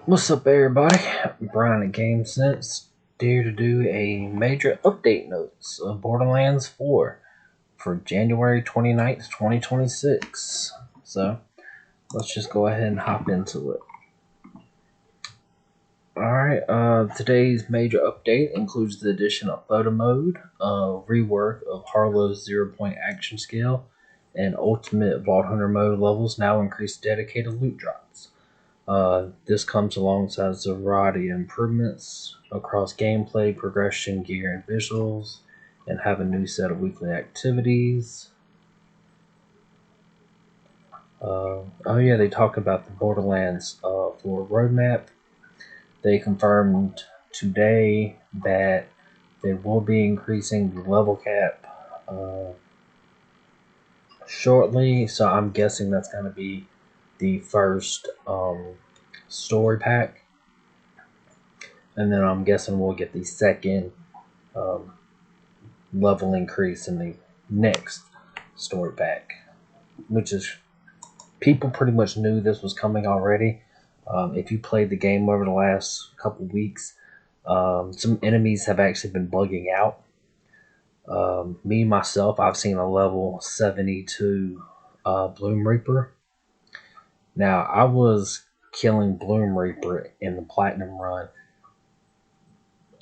What's up, everybody? Brian at GameSense, here to do a major update notes of Borderlands 4 for January 29th, 2026. So, let's just go ahead and hop into it. Alright, today's major update includes the addition of photo mode, rework of Harlow's 0-point action scale, and ultimate Vault Hunter mode levels now increase dedicated loot drops. This comes alongside a variety of improvements across gameplay, progression, gear, and visuals, and have a new set of weekly activities. Oh yeah, they talked about the Borderlands 4 roadmap. They confirmed today that they will be increasing the level cap shortly, so I'm guessing that's going to be the first story pack. And then I'm guessing we'll get the second level increase in the next story pack, which is, people pretty much knew this was coming already. If you played the game over the last couple weeks, some enemies have actually been bugging out. Me, myself, I've seen a level 72 Bloom Reaper. Now, I was killing Bloom Reaper in the Platinum run.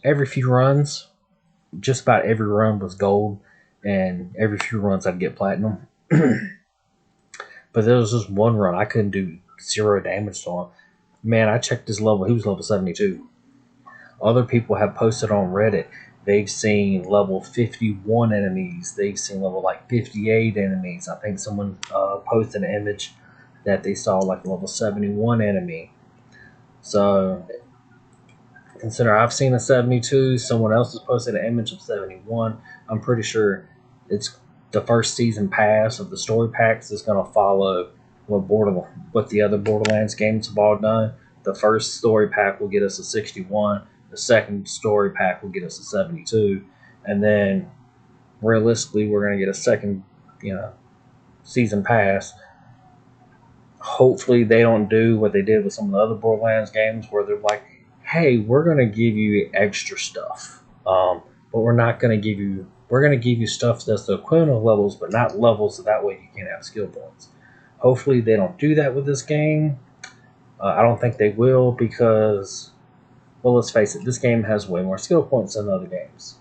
Every few runs, just about every run was gold, and every few runs I'd get platinum. But there was just one run I couldn't do 0 damage to him. Man, I checked his level. He was level 72. Other people have posted on Reddit. They've seen level 51 enemies. They've seen level like 58 enemies. I think someone posted an image that they saw like a level 71 enemy. So consider I've seen a 72. Someone else has posted an image of 71. I'm pretty sure it's the first season pass of the story packs is going to follow what the other Borderlands games have all done. The first story pack will get us a 61. The second story pack will get us a 72. And then realistically, we're going to get a second, season pass. Hopefully they don't do what they did with some of the other Borderlands games where they're like, hey, we're going to give you extra stuff. But we're going to give you stuff that's the equivalent of levels, but not levels, so that way you can't have skill points. Hopefully they don't do that with this game. I don't think they will because, well, let's face it, this game has way more skill points than other games.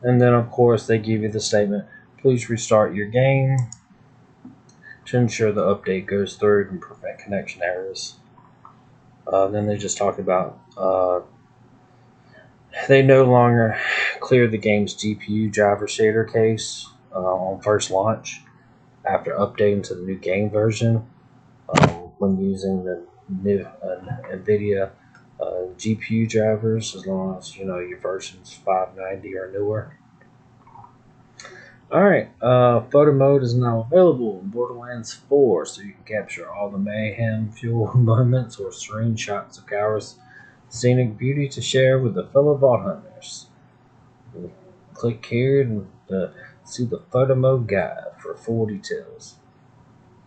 And then, of course, they give you the statement, please restart your game to ensure the update goes through and prevent connection errors. Then they just talk about they no longer clear the game's GPU driver shader case on first launch after updating to the new game version when using the new NVIDIA GPU drivers, as long as your version's 590 or newer. Alright, photo mode is now available in Borderlands 4, so you can capture all the mayhem fuel moments or screenshots of Gower's scenic beauty to share with the fellow Vault Hunters. Click here to see the photo mode guide for full details.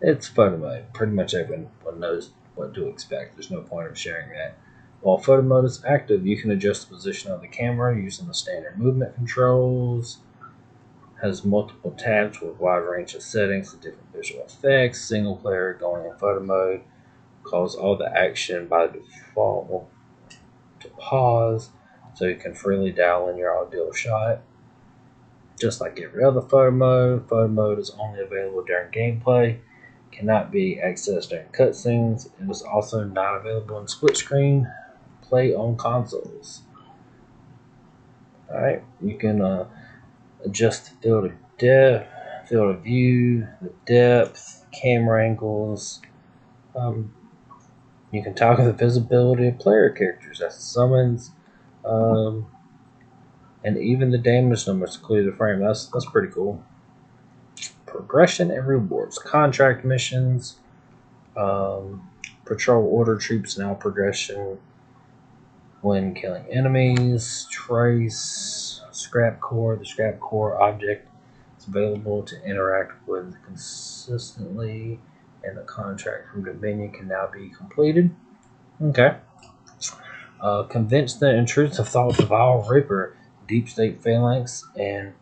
It's photo mode. Pretty much everyone knows what to expect. There's no point of sharing that. While photo mode is active, you can adjust the position of the camera using the standard movement controls. Has multiple tabs with a wide range of settings and different visual effects. Single player going in photo mode calls all the action by default to pause, so you can freely dial in your ideal shot. Just like every other photo mode is only available during gameplay, cannot be accessed during cutscenes. It is also not available in split screen play on consoles. Alright, you can adjust the field of view, the depth, camera angles. You can toggle the visibility of player characters, that's summons, and even the damage numbers to clear the frame. That's pretty cool. Progression and rewards, contract missions, patrol order troops now progression when killing enemies, trace, scrap core. The scrap core object is available to interact with consistently and the contract from Dominion can now be completed. Okay. Convince the intrusive thoughts of Al Ripper, Deep State Phalanx, and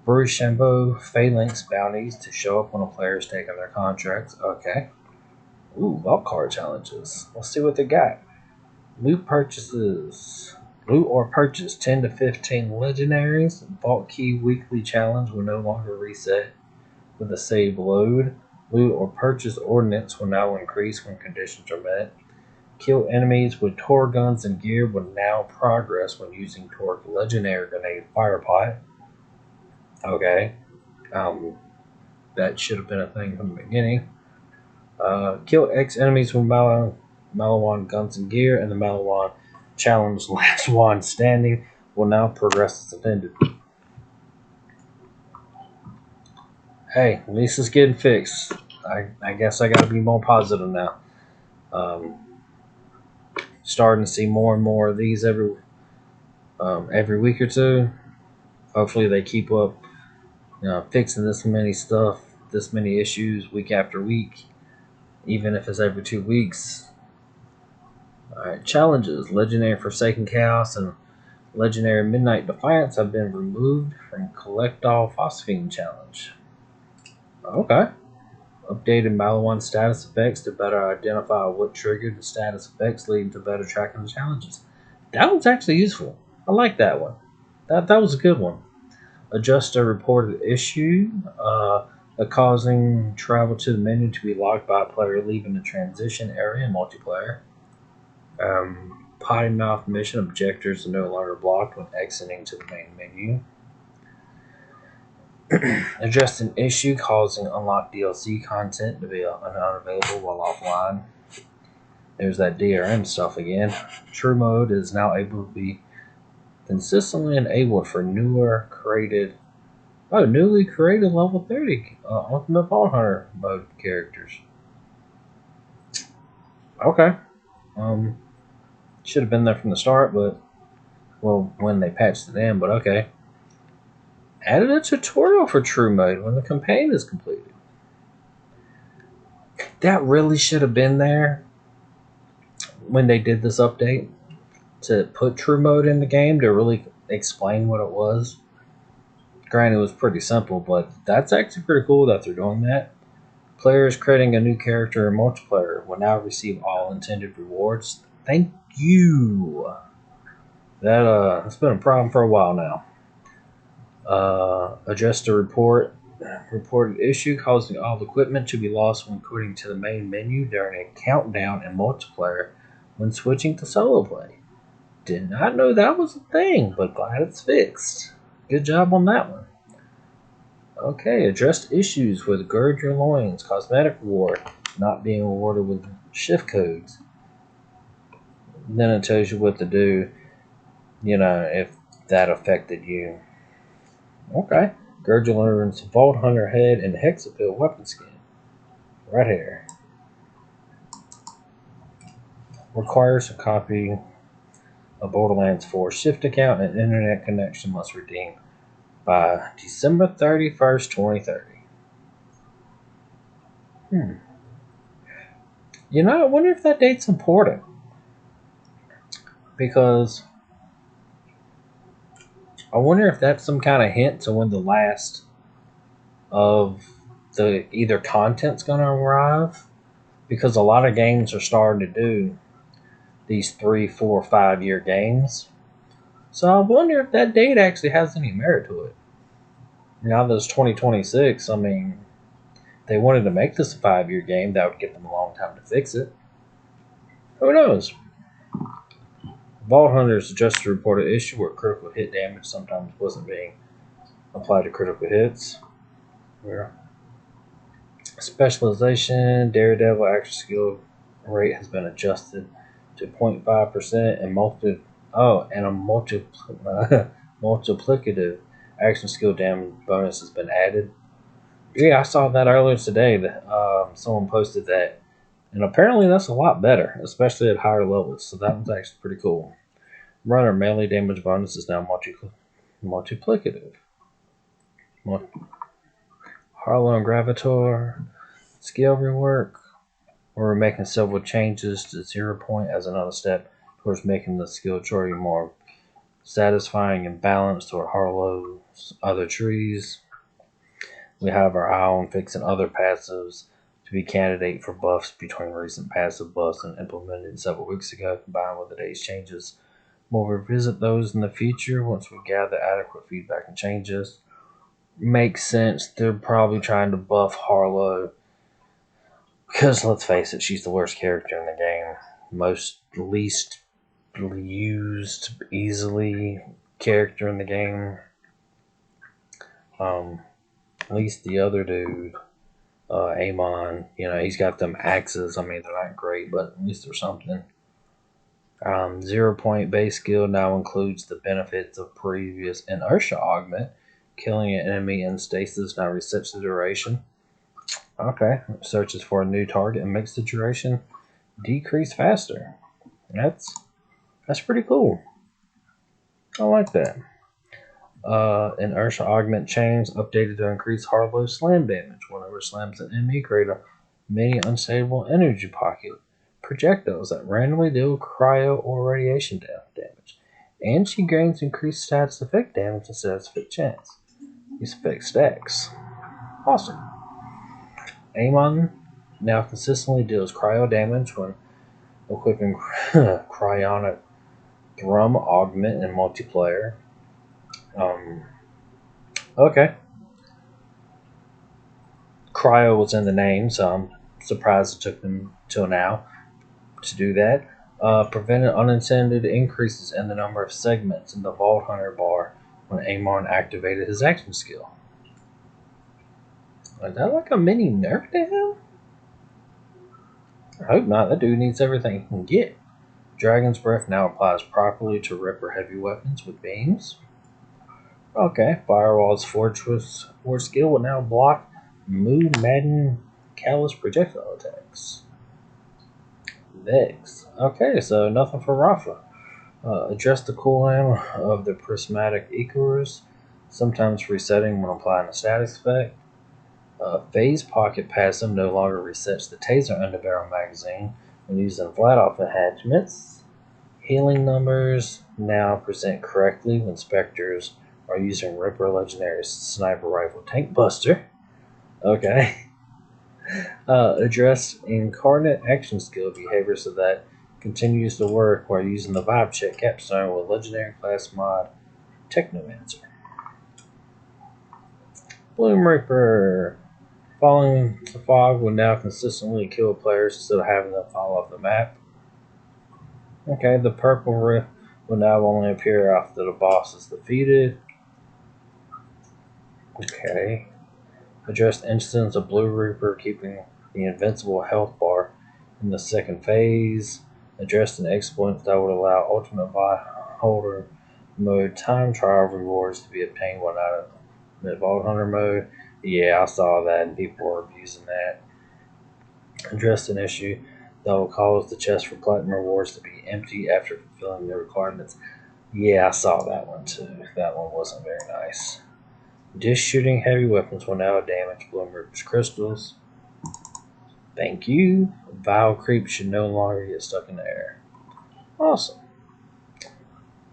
Burrishambo Phalanx bounties to show up when a player is taking their contracts. Okay. Ooh, vault card challenges. Let's see what they got. Loot purchases. Loot or purchase 10 to 15 legendaries. Vault Key Weekly Challenge will no longer reset with a save load. Loot or purchase ordnance will now increase when conditions are met. Kill enemies with Tor guns and gear will now progress when using Tor Legendary Grenade Firepot. Okay. That should have been a thing from the beginning. Kill X enemies with Malawan guns and gear, and the Malawan Challenge Last One Standing will now progress as intended. Hey, at least it's getting fixed. I guess I gotta be more positive now. Starting to see more and more of these every week or two. Hopefully they keep up, fixing this many issues week after week, even if it's every 2 weeks. Alright, challenges. Legendary Forsaken Chaos and Legendary Midnight Defiance have been removed from Collect All Phosphine Challenge. Okay. Updated Malawan status effects to better identify what triggered the status effects, leading to better tracking the challenges. That one's actually useful. I like that one. That was a good one. Adjust a reported issue, causing travel to the menu to be locked by a player leaving the transition area in multiplayer. Potty mouth mission objectives are no longer blocked when exiting to the main menu. Addressed an issue causing unlocked DLC content to be unavailable while offline. There's that DRM stuff again. True mode is now able to be consistently enabled for newly created level 30 Ultimate Vault Hunter mode characters. Okay. Should have been there from the start, but when they patched it in, but okay. Added a tutorial for True Mode when the campaign is completed. That really should have been there when they did this update, to put True Mode in the game to really explain what it was. Granted, it was pretty simple, but that's actually pretty cool that they're doing that. Players creating a new character in multiplayer will now receive all intended rewards. Thank you. That's been a problem for a while now. Addressed a reported issue causing all equipment to be lost when quitting to the main menu during a countdown in multiplayer when switching to solo play. Did not know that was a thing, but glad it's fixed. Good job on that one. Okay, addressed issues with Gird Your Loins cosmetic reward not being awarded with shift codes. Then it tells you what to do, if that affected you. Okay. Gird Your Loins Vault Hunter head and Hexapil weapon skin. Right here. Requires a copy of Borderlands 4 shift account and internet connection must redeem by December 31st, 2030. I wonder if that date's important. Because I wonder if that's some kind of hint to when the last of the either content's going to arrive. Because a lot of games are starting to do these 3, 4, 5 year games. So I wonder if that date actually has any merit to it. Now that it's 2026, they wanted to make this a 5-year game, that would give them a long time to fix it. Who knows? Vault Hunters adjusted a reported issue where critical hit damage sometimes wasn't being applied to critical hits. Where specialization, Daredevil action skill rate has been adjusted to 0.5% and a multiplicative action skill damage bonus has been added. Yeah, I saw that earlier today. That someone posted that, and apparently that's a lot better, especially at higher levels. So that one's actually pretty cool. Runner melee damage bonus is now multiplicative. Harlow and Gravitor skill rework. We're making several changes to 0 point as another step towards making the skill tree more satisfying and balanced toward Harlow's other trees. We have our eye on fixing other passives to be candidate for buffs between recent passive buffs and implemented several weeks ago, combined with today's changes. We'll revisit those in the future once we gather adequate feedback and changes. Makes sense. They're probably trying to buff Harlow because, let's face it, she's the worst character in the game. Most least used easily character in the game. At least the other dude, Amon, he's got them axes. I mean, they're not great, but at least there's something. 0 point base skill now includes the benefits of previous inertia augment. Killing an enemy in stasis now resets the duration. Okay, searches for a new target and makes the duration decrease faster. That's pretty cool. I like that. Inertia augment chains updated to increase Harlow slam damage. Whenever slams an enemy, create a mini unstable energy pocket. Projectiles that randomly deal cryo or radiation damage. And she gains increased status effect damage instead of effect chance. These effect stacks. Awesome. Amon now consistently deals cryo damage when equipping cryonic drum augment in multiplayer. Okay. Cryo was in the name, so I'm surprised it took them till now to do that. Prevented unintended increases in the number of segments in the Vault Hunter bar when Amon activated his action skill. Is that like a mini nerf to him? I hope not. That dude needs everything he can get. Dragon's Breath now applies properly to Ripper heavy weapons with beams. Okay, Firewall's Fortress skill will now block Mood Madden Callous projectile attacks. Vex. Okay, so nothing for Rafa. Adjust the cooldown of the Prismatic Icarus, sometimes resetting when applying a status effect. Phase Pocket passive no longer resets the Taser underbarrel magazine when using flat-off attachments. Healing numbers now present correctly when Spectres are using Ripper Legendary Sniper Rifle Tank Buster. Okay. Address Incarnate action skill behavior so that continues to work while using the Vibe Check Capstone with Legendary class mod Technomancer. Bloom Reaper. Falling the fog will now consistently kill players instead of having them fall off the map. Okay, the purple rift will now only appear after the boss is defeated. Okay. Addressed instance of Blue Reaper keeping the invincible health bar in the second phase. Addressed an exploit that would allow ultimate holder mode time trial rewards to be obtained when out of Vault Hunter mode. Yeah, I saw that and people were abusing that. Addressed an issue that will cause the chest for platinum rewards to be empty after fulfilling the requirements. Yeah, I saw that one too. That one wasn't very nice. Dish shooting heavy weapons will now damage Bloom Reaper's crystals. Thank you. Vile creep should no longer get stuck in the air. Awesome.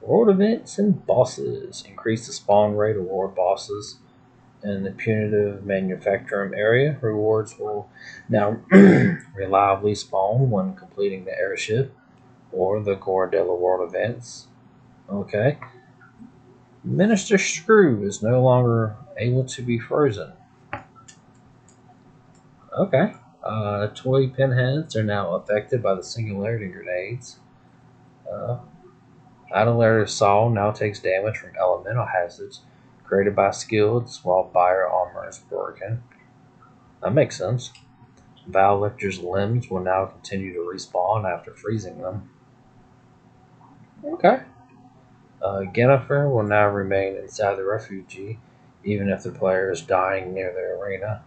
World events and bosses. Increase the spawn rate of world bosses in the punitive manufacturing area. Rewards will now reliably spawn when completing the airship or the Goradella world events. Okay. Minister Screw is no longer able to be frozen. Okay. Toy pinheads are now affected by the singularity grenades. Adelaide Saw now takes damage from elemental hazards created by skills while Fire armor is broken. That makes sense. Val Lictor's limbs will now continue to respawn after freezing them. Okay. Jennifer will now remain inside the refugee even if the player is dying near the arena.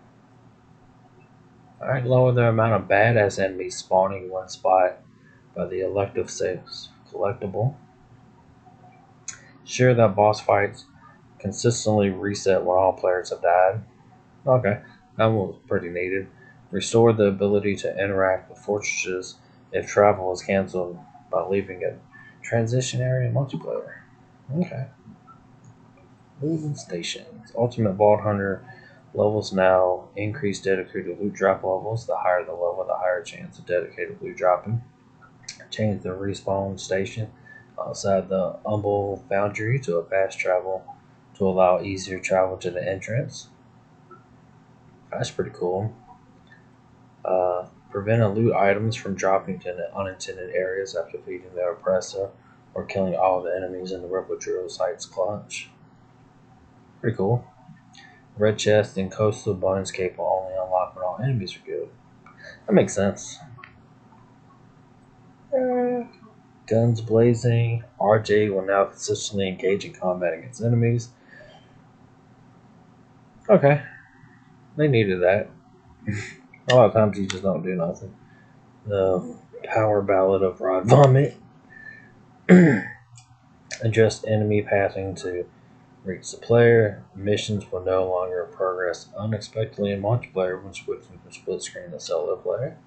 Alright, lower the amount of badass enemies spawning in one spot by the elective saves collectible. Sure that boss fights consistently reset when all players have died. Okay, that one was pretty needed. Restore the ability to interact with fortresses if travel is cancelled by leaving a transition area in multiplayer. Okay. Moving stations. Ultimate Vault Hunter levels now increase dedicated loot drop levels. The higher the level, the higher chance of dedicated loot dropping. Change the respawn station outside the Humble Foundry to a fast travel to allow easier travel to the entrance. That's pretty cool. Prevent loot items from dropping to unintended areas after defeating the oppressor or killing all the enemies in the Ripple Drill site's clutch. Pretty cool. Red chest and coastal bonescape will only unlock when all enemies are killed. That makes sense. Guns blazing. RJ will now consistently engage in combat against enemies. Okay. They needed that. A lot of times you just don't do nothing. The power ballad of Rod Vomit. Adjust enemy pathing to reach the player. Missions will no longer progress unexpectedly in multiplayer when switching from split screen to solo player.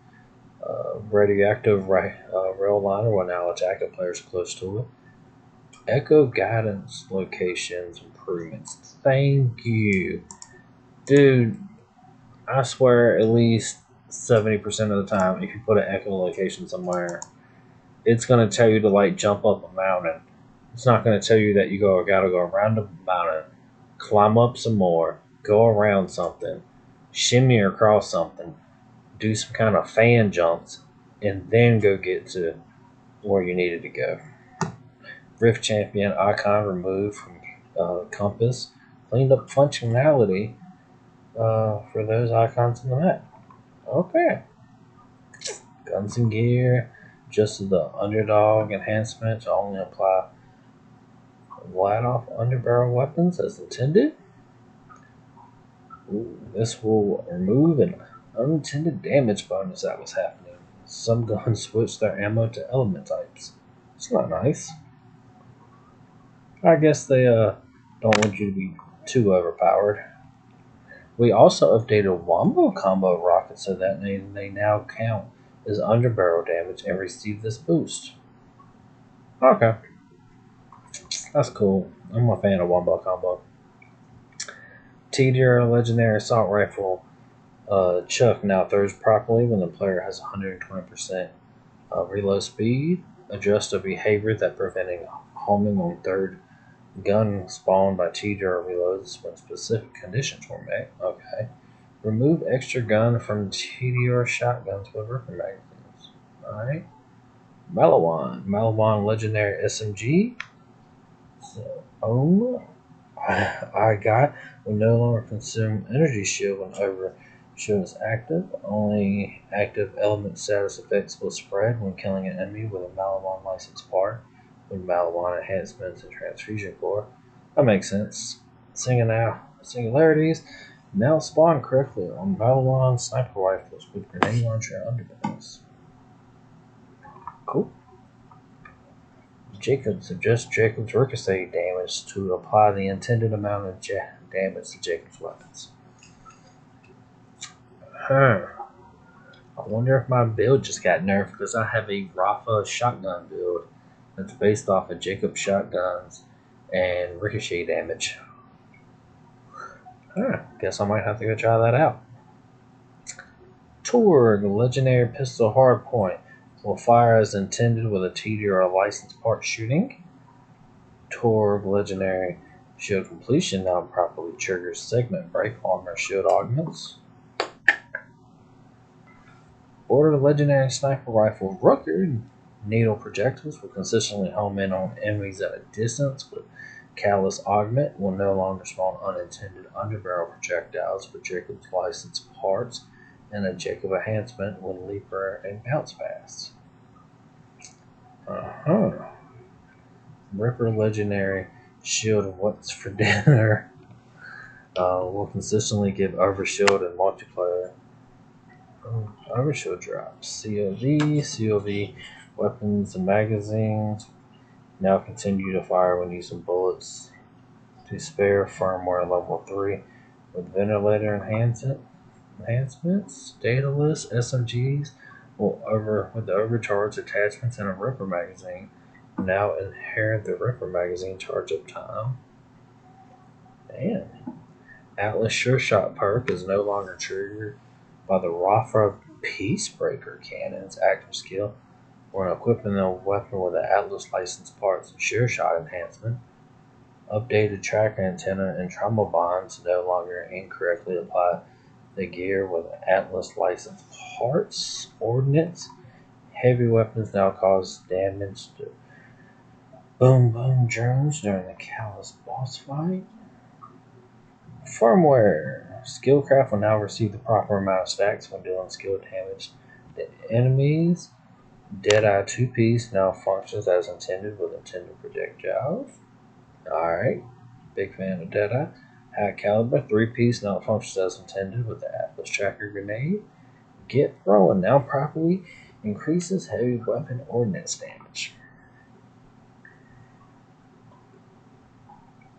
Radioactive rail liner will now attack the players close to it. Echo guidance locations improvements. Thank you. Dude, I swear at least 70% of the time, if you put an echo location somewhere, it's going to tell you to like jump up a mountain. It's not going to tell you that you gotta go around the mountain, climb up some more, go around something, shimmy across something, do some kind of fan jumps, and then go get to where you needed to go. Rift Champion icon removed from compass. Cleaned up functionality for those icons in the map. Okay. Guns and gear. Just the underdog enhancement to only apply light off underbarrel weapons as intended. Ooh, this will remove an unintended damage bonus that was happening. Some guns switch their ammo to element types. It's not nice. I guess they don't want you to be too overpowered. We also updated Wombo combo rockets so that they now count as underbarrel damage and receive this boost. Okay. That's cool. I'm a fan of Wombo combo. TDR Legendary Assault Rifle Chuck now throws properly when the player has 120% reload speed. Adjust the behavior that preventing homing on third gun spawned by TDR reloads when specific conditions were met. Okay. Remove extra gun from TDR shotguns with rifle magazines. Alright. Malawan Legendary SMG. So, I got will no longer consume energy shield when overshield is active. Only active element status effects will spread when killing an enemy with a Malawan licensed part with Malawan enhancements and transfusion core. That makes sense. Singularities now spawn correctly on Malawan sniper rifles with grenade launcher underbarrels. Cool. Adjust Jacob's ricochet damage to apply the intended amount of damage to Jacob's weapons. I wonder if my build just got nerfed because I have a Rafa shotgun build that's based off of Jacob shotguns and ricochet damage. Guess I might have to go try that out. Torg, legendary pistol hardpoint, will fire as intended with a TDR licensed part shooting. Torg legendary shield completion now properly triggers segment break armor shield augments. Border legendary sniper rifle Rucker needle projectiles will consistently home in on enemies at a distance with callus augment will no longer spawn unintended underbarrel projectiles with Jacob's licensed parts and a Jacob enhancement when leaper and bounce pass. Ripper legendary shield of what's for dinner will consistently give overshield and multiplayer. Overshield drops. COV weapons and magazines now continue to fire when using bullets to spare firmware level 3 with ventilator enhancement. Enhancements, dataless SMGs with the overcharged attachments and a ripper magazine. Now inherit the ripper magazine charge up time. Damn. Atlas Sure Shot perk is no longer triggered by the Rafa Peacebreaker cannon's active skill when equipping a weapon with the Atlas licensed parts and Sure Shot enhancement. Updated tracker antenna and trauma bonds no longer incorrectly apply the gear with Atlas licensed parts. Ordnance. Heavy weapons now cause damage to boom boom drones during the Callous boss fight. Firmware. Skillcraft will now receive the proper amount of stacks when dealing skill damage to enemies. Deadeye 2-piece now functions as intended with intended projectiles. Alright, big fan of Deadeye. High Caliber 3-piece now functions as intended with the Atlas Tracker Grenade. Get Throwing now properly increases heavy weapon ordnance damage.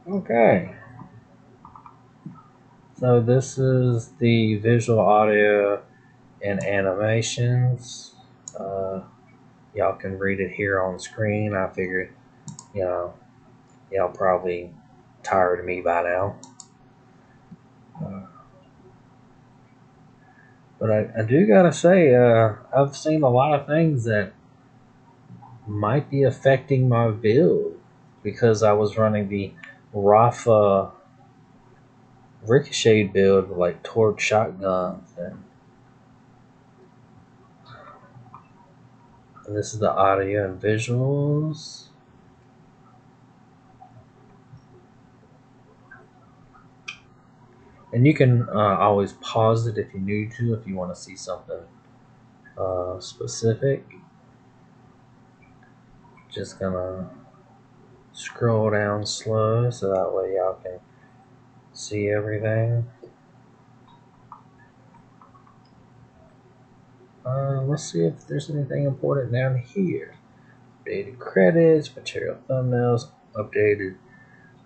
Okay. So this is the visual, audio, and animations. Y'all can read it here on screen. I figured, y'all probably tired of me by now. But I do gotta say, I've seen a lot of things that might be affecting my build because I was running the Rafa Ricochet build with like torque shotguns, and this is the audio and visuals. And you can always pause it if you need to, if you want to see something specific. Just gonna scroll down slow so that way y'all can see everything. Let's see if there's anything important down here. Updated credits, material thumbnails, updated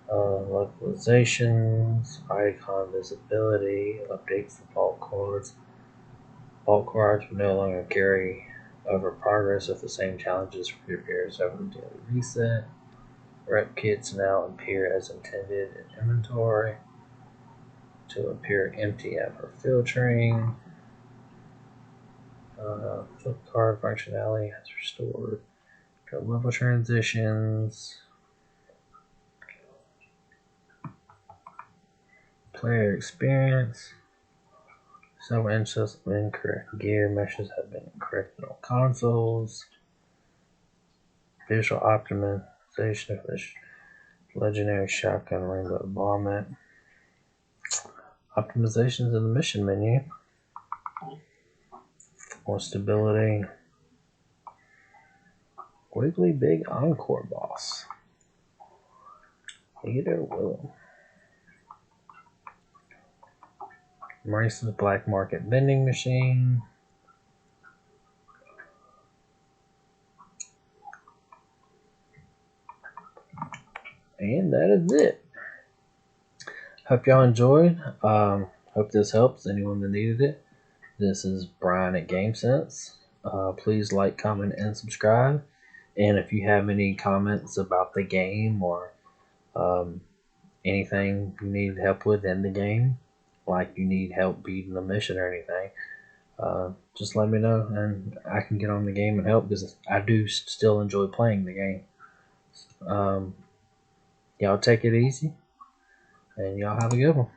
localizations, icon visibility, update for bulk cards. Bulk cards will no longer carry over progress if the same challenges reappears over the daily reset. Rep kits now appear as intended in inventory to appear empty after filtering. Flip card functionality has restored. Level transitions. Player experience. Several instances of incorrect gear meshes have been corrected on consoles. Visual optimization of the legendary shotgun rainbow bomblet. Optimizations in the mission menu. More stability. Wiggly Big Encore boss. Either will. Maurice's Black Market vending machine. And that is it. Hope y'all enjoyed. Hope this helps anyone that needed it. This is Brian at GameSense. Please like, comment, and subscribe. And if you have any comments about the game or anything you need help with in the game, like you need help beating the mission or anything, just let me know and I can get on the game and help because I do still enjoy playing the game. Y'all take it easy and y'all have a good one.